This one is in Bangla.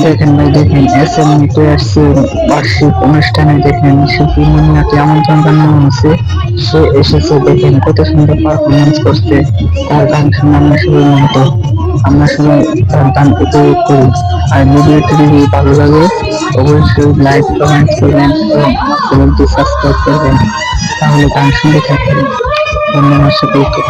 দেখেন ভাই, দেখেন এস এম মিটে আসছে বার্ষিক অনুষ্ঠানে, দেখেন শিল্পী মুনিয়াকে আমন্ত্রণ জানানো হয়েছে, সে এসেছে, দেখেন কত সুন্দর পারফরমেন্স করছে। তার গান শুনে আমরা সবাই মুগ্ধ, আমরা সবাই তার গান উপভোগ করি। আর ভিডিওটি যদি ভালো লাগে অবশ্যই লাইক কমেন্ট করবেন এবং আমার চ্যানেলটি সাবস্ক্রাইব করবেন, তাহলে গান শুনতে থাকবেন। ধন্যবাদ সকলকে।